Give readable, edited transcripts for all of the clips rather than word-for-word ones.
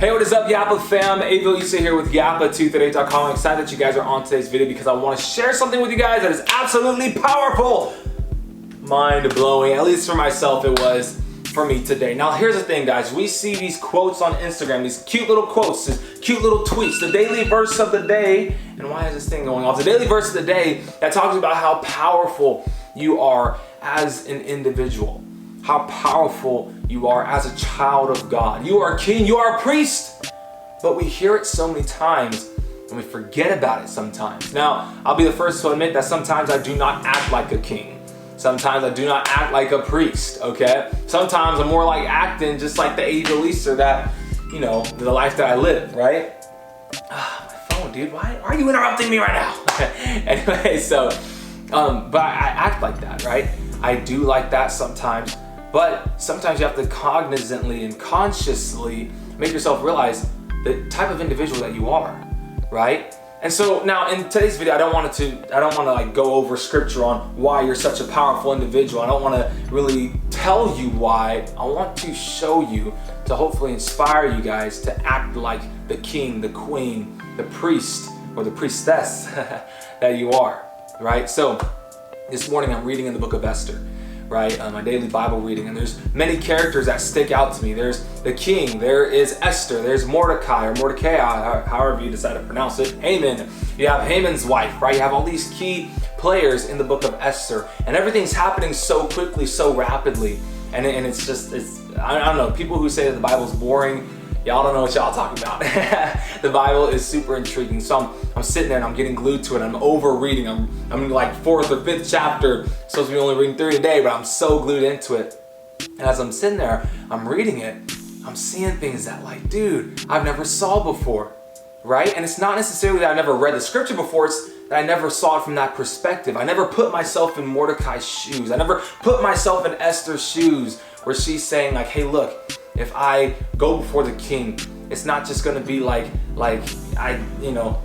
Hey, what is up, Yapa fam? Aviol here with Yapa238.com. I'm excited that you guys are on today's video because I want to share something with you guys that is absolutely powerful. Mind-blowing, at least for myself it was for me today. Now here's the thing, guys. We see these quotes on Instagram, these cute little quotes, these cute little tweets, the daily verse of the day. And why is this thing going off? The daily verse of the day that talks about how powerful you are as an individual. How powerful you are as a child of God. You are a king, you are a priest. But we hear it so many times and we forget about it sometimes. Now, I'll be the first to admit that sometimes I do not act like a king. Sometimes I do not act like a priest, okay? Sometimes I'm more like acting just like the Aviol that, you know, the life that I live, right? My phone, dude, why are you interrupting me right now? Anyway, so, but I act like that, right? I do like that sometimes. But sometimes you have to cognizantly and consciously make yourself realize the type of individual that you are, right? And so now in today's video, I don't want to like go over scripture on why you're such a powerful individual. I don't want to really tell you why. I want to show you to hopefully inspire you guys to act like the king, the queen, the priest, or the priestess that you are, right? So this morning I'm reading in the book of Esther. Right, my daily Bible reading, and there's many characters that stick out to me. There's the king, there is Esther, there's Mordecai or Mordecai, however you decide to pronounce it, Haman. You have Haman's wife, right? You have all these key players in the book of Esther, and everything's happening so quickly, so rapidly, and it's I don't know, people who say that the Bible's boring, y'all don't know what y'all talking about. The Bible is super intriguing. So I'm sitting there and I'm getting glued to it. I'm over reading. I'm in like 4th or 5th chapter. Supposed to be only reading 3 a day, but I'm so glued into it. And as I'm sitting there, I'm reading it. I'm seeing things that like, dude, I've never saw before, right? And it's not necessarily that I never read the scripture before. It's that I never saw it from that perspective. I never put myself in Mordecai's shoes. I never put myself in Esther's shoes where she's saying like, hey, look, if I go before the king, it's not just gonna be like I,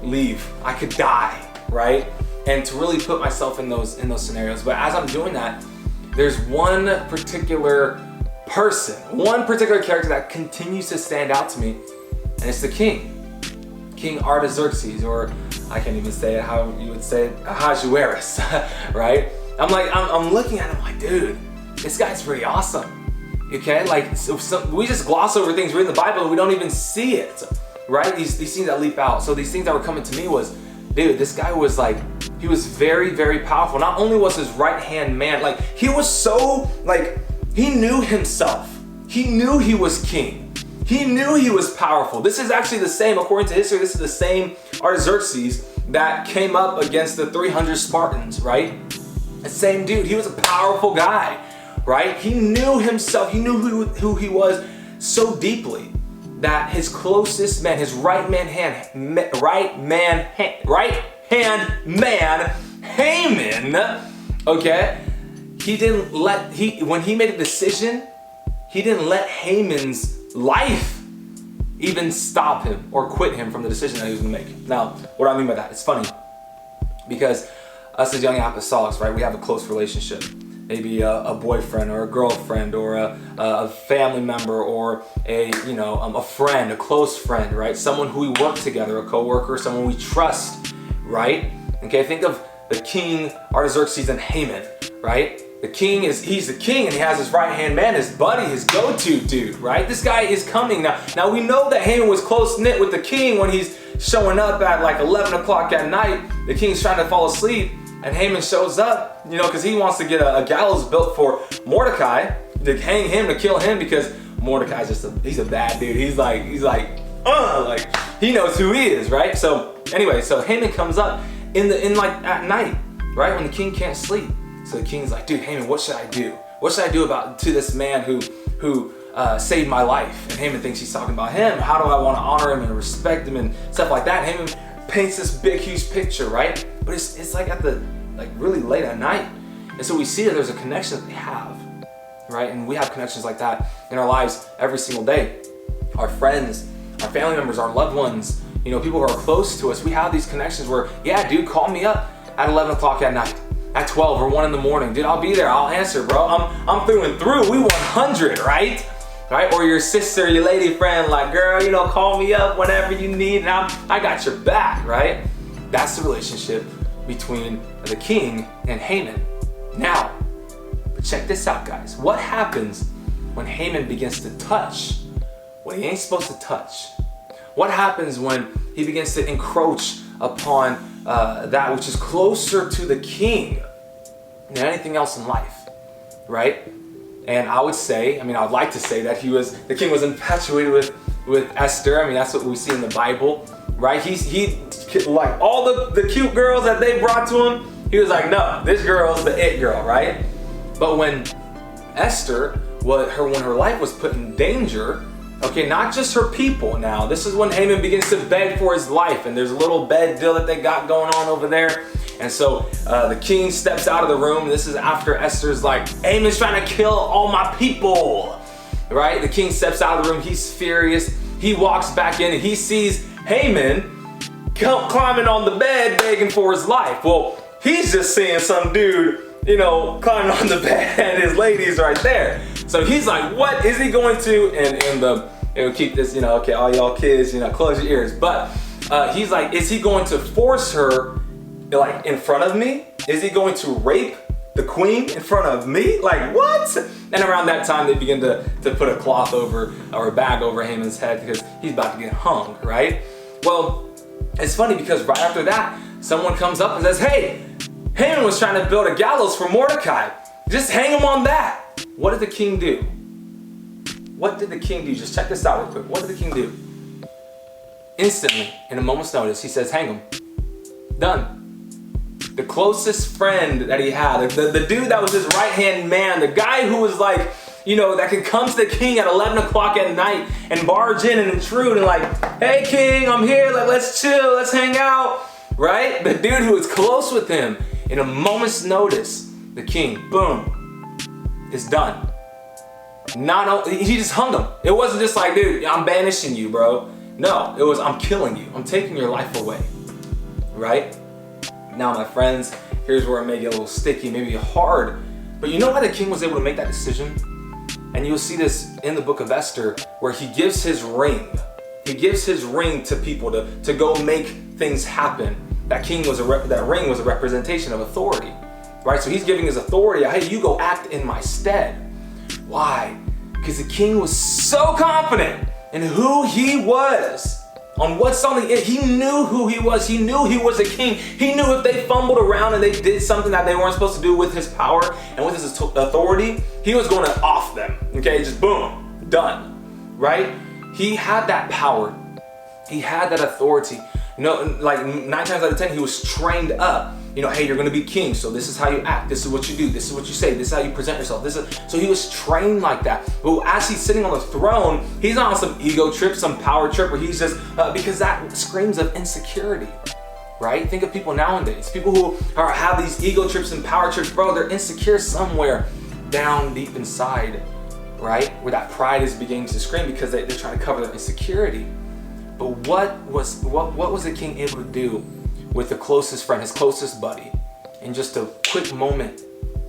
leave. I could die, right? And to really put myself in those scenarios. But as I'm doing that, there's one particular person, one particular character that continues to stand out to me, and it's the king. King Artaxerxes, or I can't even say it how you would say it, Ahasuerus, right? I'm looking at him like, dude, this guy's pretty awesome. Okay, like we just gloss over things reading the Bible and we don't even see it, right? These things that leap out. So these things that were coming to me was, dude, this guy was like, he was very, very powerful. Not only was his right-hand man, like he was so, like, he knew himself. He knew he was king. He knew he was powerful. This is actually the same, according to history, this is the same Artaxerxes that came up against the 300 Spartans, right? The same dude, he was a powerful guy. Right? He knew himself, he knew who he was so deeply that his closest man, his right-hand man, Haman, okay? When he made a decision, he didn't let Haman's life even stop him or quit him from the decision that he was gonna make. Now, what do I mean by that? It's funny because us as young apostolics, right, we have a close relationship. Maybe a boyfriend or a girlfriend or a family member or a friend, a close friend, right? Someone who we work together, a coworker, someone we trust, right? Okay, think of the king Artaxerxes and Haman, right? The king he's the king and he has his right-hand man, his buddy, his go-to dude, right? This guy is coming now. Now we know that Haman was close-knit with the king when he's showing up at like 11 o'clock at night. The king's trying to fall asleep. And Haman shows up, because he wants to get a gallows built for Mordecai to hang him, to kill him, because Mordecai's he's a bad dude. He's like he knows who he is, right? So anyway, so Haman comes up at night, right, when the king can't sleep. So the king's like, dude, Haman, what should I do? What should I do to this man who saved my life? And Haman thinks he's talking about him. How do I want to honor him and respect him and stuff like that? Haman paints this big, huge picture, right? But it's like really late at night. And so we see that there's a connection that they have, right? And we have connections like that in our lives every single day. Our friends, our family members, our loved ones, people who are close to us, we have these connections where, yeah, dude, call me up at 11 o'clock at night, at 12 or 1 in the morning. Dude, I'll be there, I'll answer, bro. I'm through and through. We 100, right? right? Or your sister, your lady friend, like, girl, you know, call me up whenever you need, and I got your back, right? That's the relationship between the king and Haman. Now, but check this out, guys. What happens when Haman begins to touch what he ain't supposed to touch? What happens when he begins to encroach upon that which is closer to the king than anything else in life, right? And I would say, I'd like to say that the king was infatuated with Esther. I mean, that's what we see in the Bible, right? He like all the cute girls that they brought to him, he was like, no, this girl's the it girl, right? But when Esther, when her life was put in danger, okay, not just her people now, this is when Haman begins to beg for his life, and there's a little bed deal that they got going on over there. And so the king steps out of the room. This is after Esther's like, Haman's trying to kill all my people, right? The king steps out of the room. He's furious. He walks back in and he sees Haman climbing on the bed begging for his life. Well, he's just seeing some dude, you know, climbing on the bed and his lady's right there. So he's like, what is he going to, and keep this, you know, okay, all y'all kids, you know, close your ears. But he's like, is he going to force her like in front of me? Is he going to rape the queen in front of me? Like, what? And around that time, they begin to put a cloth over, or a bag over Haman's head because he's about to get hung, right? Well, it's funny because right after that, someone comes up and says, hey, Haman was trying to build a gallows for Mordecai. Just hang him on that. What did the king do? What did the king do? Just check this out real quick. What did the king do? Instantly, in a moment's notice, he says, hang him. Done. The closest friend that he had, the dude that was his right-hand man, the guy who was like, you know, that could come to the king at 11 o'clock at night and barge in and intrude and like, hey king, I'm here, like, let's chill, let's hang out, right? The dude who was close with him, in a moment's notice, the king, boom, is done. He just hung him. It wasn't just like, dude, I'm banishing you, bro. No, it was, I'm killing you. I'm taking your life away, right? Now, my friends, here's where it may get a little sticky, maybe hard, but you know why the king was able to make that decision? And you'll see this in the book of Esther, where he gives his ring. He gives his ring to people to go make things happen. That ring was a representation of authority, right? So he's giving his authority, hey, you go act in my stead. Why? Because the king was so confident in who he was. On what's something, he knew who he was. He knew he was a king. He knew if they fumbled around and they did something that they weren't supposed to do with his power and with his authority, he was going to off them. Okay, just boom, done, right? He had that power. He had that authority. You know, like 9 times out of 10, he was trained up. You know, hey, you're going to be king, so this is how you act. This is what you do. This is what you say. This is how you present yourself. So he was trained like that. But as he's sitting on the throne, he's not on some ego trip, some power trip, where he's just, because that screams of insecurity, right? Think of people nowadays. People who have these ego trips and power trips, bro, they're insecure somewhere down deep inside, right? Where that pride is beginning to scream because they're trying to cover their insecurity. But what was the king able to do with the closest friend, his closest buddy, in just a quick moment?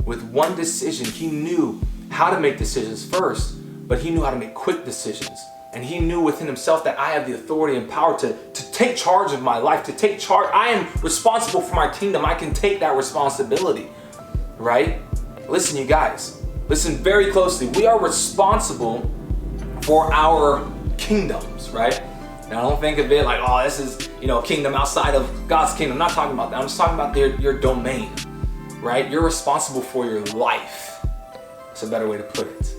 With one decision, he knew how to make decisions first, but he knew how to make quick decisions. And he knew within himself that I have the authority and power to take charge of my life, to take charge. I am responsible for my kingdom. I can take that responsibility, right? Listen, you guys, listen very closely. We are responsible for our kingdoms, right? Now, don't think of it like, oh, this is, you know, a kingdom outside of God's kingdom. I'm not talking about that. I'm just talking about your domain, right? You're responsible for your life. That's a better way to put it,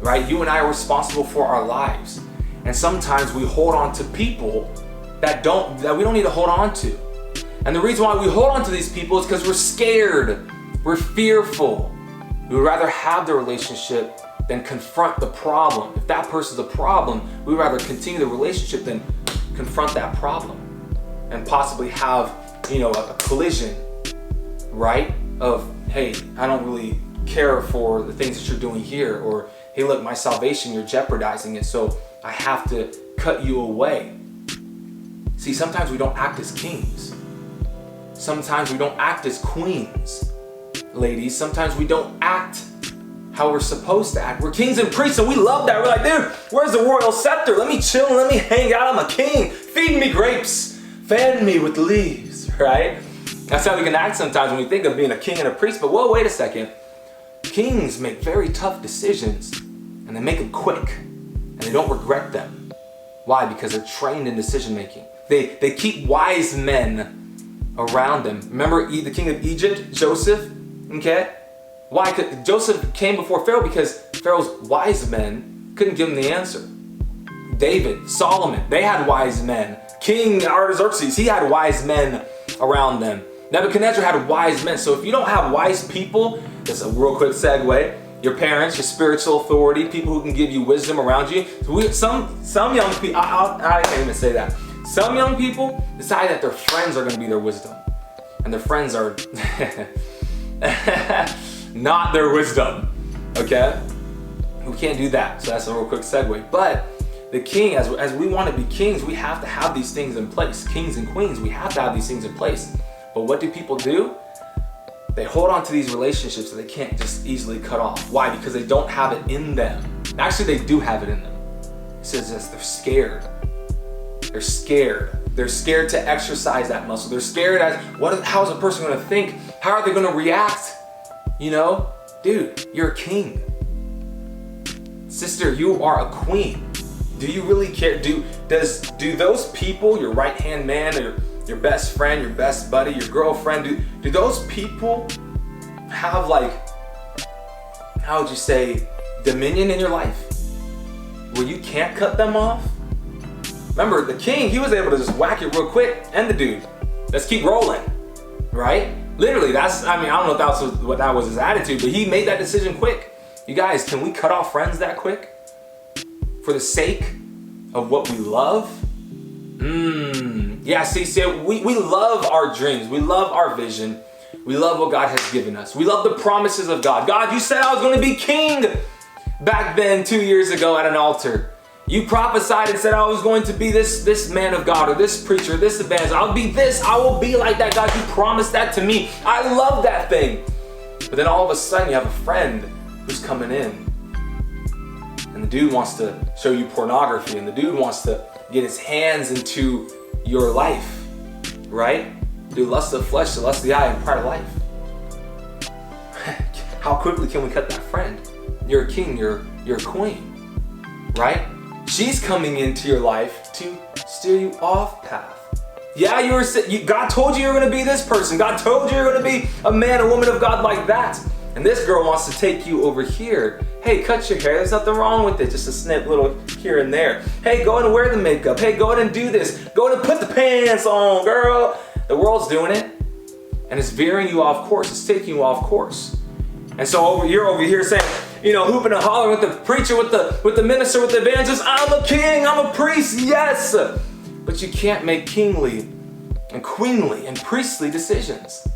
right? You and I are responsible for our lives. And sometimes we hold on to people that we don't need to hold on to. And the reason why we hold on to these people is because we're scared. We're fearful. We would rather have the relationship than confront the problem. If that person's a problem, we'd rather continue the relationship than confront that problem and possibly have, you know, a collision, right? Of, hey, I don't really care for the things that you're doing here, or hey, look, my salvation, you're jeopardizing it, so I have to cut you away. See, sometimes we don't act as kings. Sometimes we don't act as queens, ladies. Sometimes we don't act how we're supposed to act. We're kings and priests and we love that. We're like, dude, where's the royal scepter? Let me chill and let me hang out. I'm a king. Feed me grapes. Fan me with leaves, right? That's how we can act sometimes when we think of being a king and a priest. But whoa, wait a second. Kings make very tough decisions and they make them quick and they don't regret them. Why? Because they're trained in decision making. They keep wise men around them. Remember the king of Egypt, Joseph? Okay? Why? Joseph came before Pharaoh because Pharaoh's wise men couldn't give him the answer. David, Solomon, they had wise men. King Artaxerxes, he had wise men around them. Nebuchadnezzar had wise men. So if you don't have wise people, that's a real quick segue. Your parents, your spiritual authority, people who can give you wisdom around you. Some young people, I can't even say that. Some young people decide that their friends are going to be their wisdom. And their friends are not their wisdom. Okay? We can't do that. So that's a real quick segue. But the king, as we want to be kings, we have to have these things in place. Kings and queens, we have to have these things in place. But what do people do? They hold on to these relationships that they can't just easily cut off. Why? Because they don't have it in them. Actually, they do have it in them. It says this, they're scared. They're scared. They're scared to exercise that muscle. They're scared as, how is a person gonna think? How are they gonna react? You know, dude, you're a king. Sister, you are a queen. Do you really care? Do those people, your right-hand man, or your best friend, your best buddy, your girlfriend, do those people have, like, how would you say, dominion in your life? Where you can't cut them off? Remember, the king, he was able to just whack it real quick, and the dude, let's keep rolling, right? Literally, I don't know if that was his attitude, but he made that decision quick. You guys, can we cut off friends that quick? For the sake of what we love? Yeah, see, we love our dreams. We love our vision. We love what God has given us. We love the promises of God. God, you said I was going to be king back then 2 years ago at an altar. You prophesied and said I was going to be this man of God or this preacher, this evangelist. I'll be this. I will be like that. God, you promised that to me. I love that thing. But then all of a sudden you have a friend who's coming in. And the dude wants to show you pornography. And the dude wants to get his hands into your life, right? Do lust of the flesh, the lust of the eye, and pride of life. How quickly can we cut that friend? You're a king, you're a queen, right? She's coming into your life to steer you off path. Yeah, God told you were going to be this person. God told you you're going to be a man or woman of God like that. And this girl wants to take you over here. Hey, cut your hair. There's nothing wrong with it. Just a snip little here and there. Hey, go ahead and wear the makeup. Hey, go ahead and do this. Go ahead and put the pants on, girl. The world's doing it. And it's veering you off course. It's taking you off course. And so you're over here saying, hooping and hollering with the preacher, with the minister, with the evangelist. I'm a king. I'm a priest. Yes. But you can't make kingly and queenly and priestly decisions.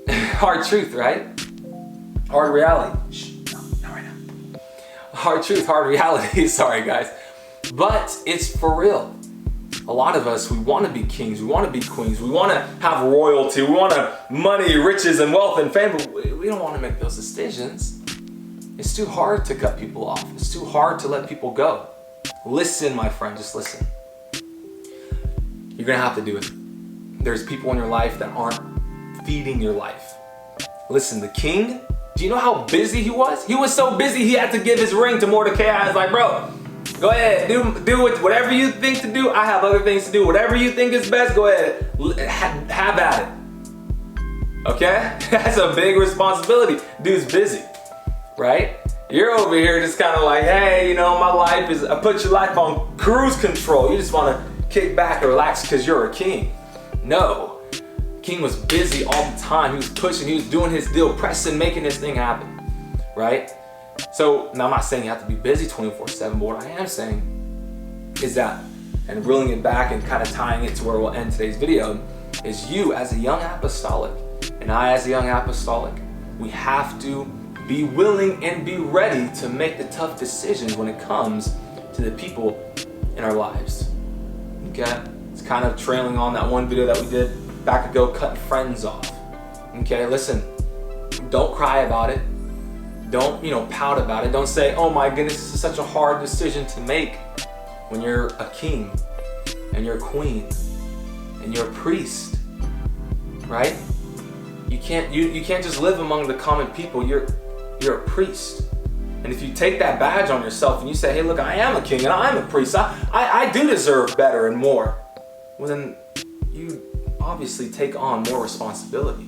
Hard truth, right? Hard reality. Shh, no, not right now. Hard truth, hard reality. Sorry, guys. But it's for real. A lot of us, we want to be kings. We want to be queens. We want to have royalty. We want money, riches, and wealth and fame. But we don't want to make those decisions. It's too hard to cut people off. It's too hard to let people go. Listen, my friend, just listen. You're going to have to do it. There's people in your life that aren't feeding your life. Listen, the king, do you know how busy he was? He was so busy he had to give his ring to Mordecai. I was like, bro, go ahead, do it. Whatever you think to do, I have other things to do. Whatever you think is best, go ahead, have at it. Okay? That's a big responsibility. Dude's busy, right? You're over here just kind of like, hey, my life is, I put your life on cruise control. You just want to kick back and relax because you're a king. No. King was busy all the time. He was pushing, he was doing his deal, pressing, making this thing happen, right? So now I'm not saying you have to be busy 24/7, but what I am saying is that, and reeling it back and kind of tying it to where we'll end today's video, is you as a young apostolic and I as a young apostolic, we have to be willing and be ready to make the tough decisions when it comes to the people in our lives. Okay? It's kind of trailing on that one video that we did back ago, cutting friends off. Okay, listen, don't cry about it. Don't, pout about it. Don't say, oh my goodness, this is such a hard decision to make. When you're a king and you're a queen and you're a priest, right? You can't just live among the common people. You're a priest. And if you take that badge on yourself and you say, hey, look, I am a king and I am a priest. I do deserve better and more. Well, then you obviously take on more responsibility.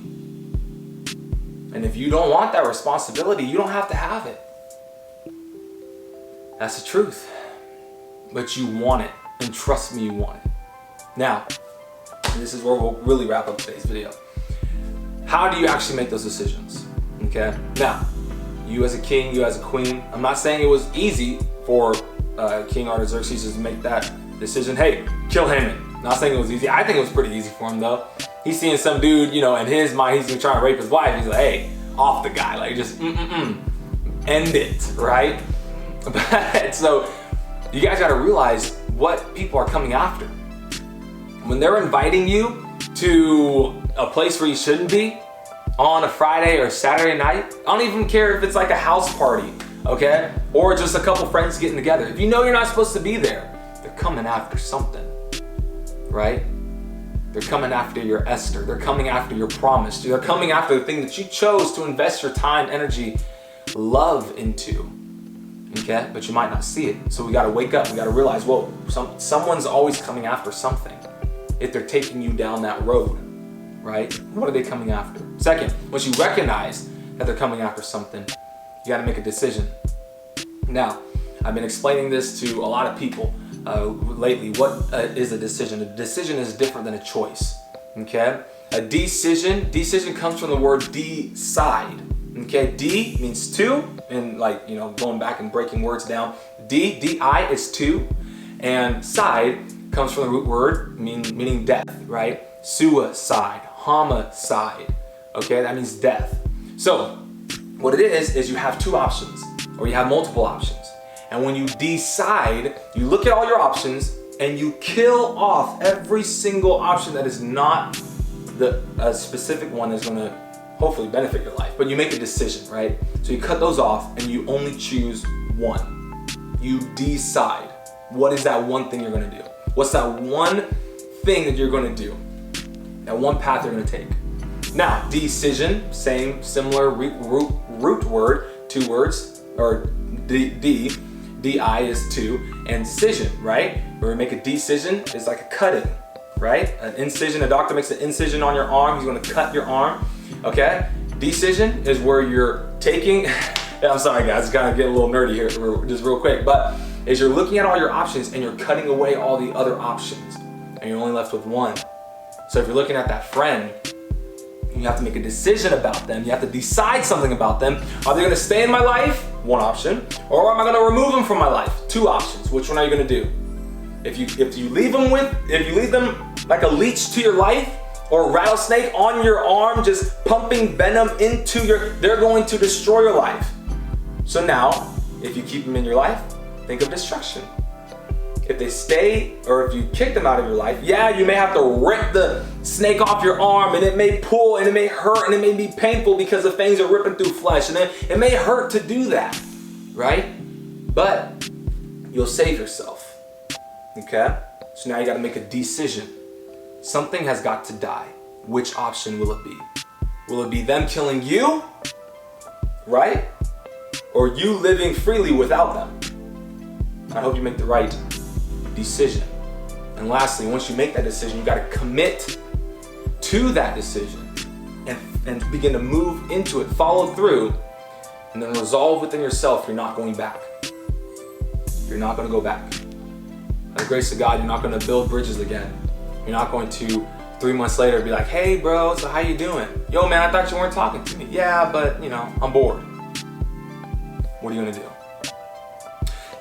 And if you don't want that responsibility, you don't have to have it. That's the truth. But you want it. And trust me, you want it. Now, this is where we'll really wrap up today's video. How do you actually make those decisions? Okay? Now, you as a king, you as a queen, I'm not saying it was easy for King Artaxerxes to make that decision. Hey, kill Haman. Not saying it was easy. I think it was pretty easy for him though. He's seeing some dude, in his mind, he's trying to rape his wife. He's like, hey, off the guy. Like, just end it, right? But, so, you guys gotta realize what people are coming after. When they're inviting you to a place where you shouldn't be, on a Friday or Saturday night, I don't even care if it's like a house party, okay? Or just a couple friends getting together. If you know you're not supposed to be there, they're coming after something, right? They're coming after your Esther. They're coming after your promise. They're coming after the thing that you chose to invest your time, energy, love into, okay? But you might not see it. So we gotta wake up. We gotta realize, whoa, someone's always coming after something if they're taking you down that road. Right? What are they coming after? Second, once you recognize that they're coming after something, you got to make a decision. Now, I've been explaining this to a lot of people lately. What is a decision? A decision is different than a choice. Okay? A decision comes from the word decide. Okay? D means two, and going back and breaking words down. D-I is two, and side comes from the root word meaning death, right? Suicide, homicide, okay? That means death. So what it is you have two options, or you have multiple options. And when you decide, you look at all your options and you kill off every single option that is not a specific one that's gonna hopefully benefit your life. But you make a decision, right? So you cut those off and you only choose one. You decide. What is that one thing you're gonna do? What's that one thing that you're gonna do? That one path you're gonna take. Now, decision, similar root word, two words, or D-I is two, and cision, right? Where we make a decision, it's like a cutting, right? An incision, a doctor makes an incision on your arm, he's gonna cut your arm, okay? Decision is where you're taking, I'm sorry guys, it's gonna get a little nerdy here, just real quick, but is you're looking at all your options and you're cutting away all the other options, and you're only left with one. So if you're looking at that friend, you have to make a decision about them. You have to decide something about them. Are they gonna stay in my life? One option. Or am I gonna remove them from my life? Two options. Which one are you gonna do? If you leave them like a leech to your life, or a rattlesnake on your arm, just pumping venom into they're going to destroy your life. So now, if you keep them in your life, think of destruction. If they stay, or if you kick them out of your life, yeah, you may have to rip the snake off your arm, and it may pull, and it may hurt, and it may be painful because the fangs are ripping through flesh, and it may hurt to do that, right? But you'll save yourself, okay? So now you gotta make a decision. Something has got to die. Which option will it be? Will it be them killing you, right? Or you living freely without them? I hope you make the right decision. And lastly, once you make that decision, you gotta commit to that decision and begin to move into it, follow through, and then resolve within yourself you're not going back. You're not gonna go back. By the grace of God, you're not gonna build bridges again. You're not going to 3 months later be like, hey bro, so how you doing? Yo man, I thought you weren't talking to me. Yeah, but I'm bored. What are you gonna do?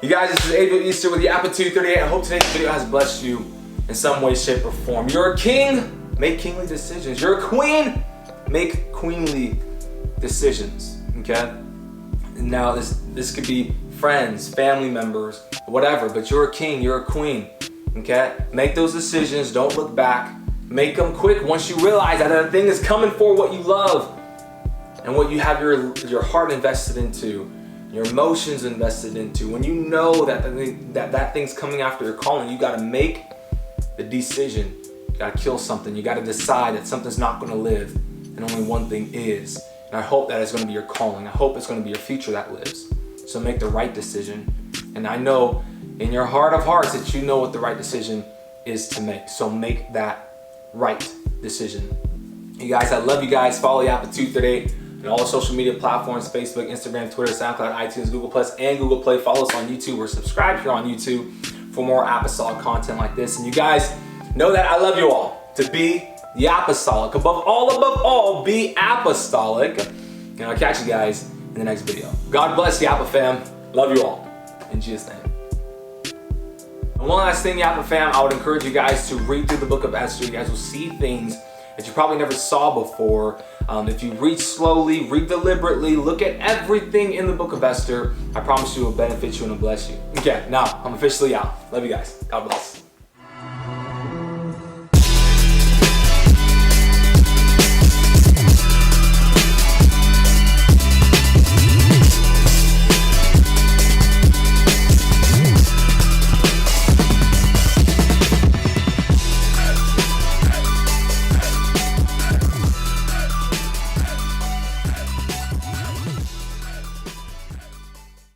You guys, this is Aviol Here with Yapa238. I hope today's video has blessed you in some way, shape, or form. You're a king, make kingly decisions. You're a queen, make queenly decisions, okay? Now this could be friends, family members, whatever, but you're a king, you're a queen, okay? Make those decisions, don't look back. Make them quick once you realize that a thing is coming for what you love. and what you have your heart invested into, your emotions invested into, when you know that thing's coming after your calling, you got to make the decision. You got to kill something. You got to decide that something's not going to live, and only one thing is. And I hope that it's going to be your calling. I hope it's going to be your future that lives. So make the right decision. And I know in your heart of hearts that you know what the right decision is to make. So make that right decision. You guys, I love you guys. Follow Yapa238 on all the social media platforms: Facebook, Instagram, Twitter, SoundCloud, iTunes, Google Plus, and Google Play. Follow us on YouTube or subscribe here on YouTube for more apostolic content like this. And you guys know that I love you all. To be the apostolic, above all, be apostolic. And I'll catch you guys in the next video. God bless Yapa fam. Love you all. In Jesus' name. And one last thing, Yapa fam, I would encourage you guys to read through the book of Esther. You guys will see things that you probably never saw before. If you read slowly, read deliberately, look at everything in the book of Esther, I promise you it will benefit you and it will bless you. Okay, now I'm officially out. Love you guys. God bless.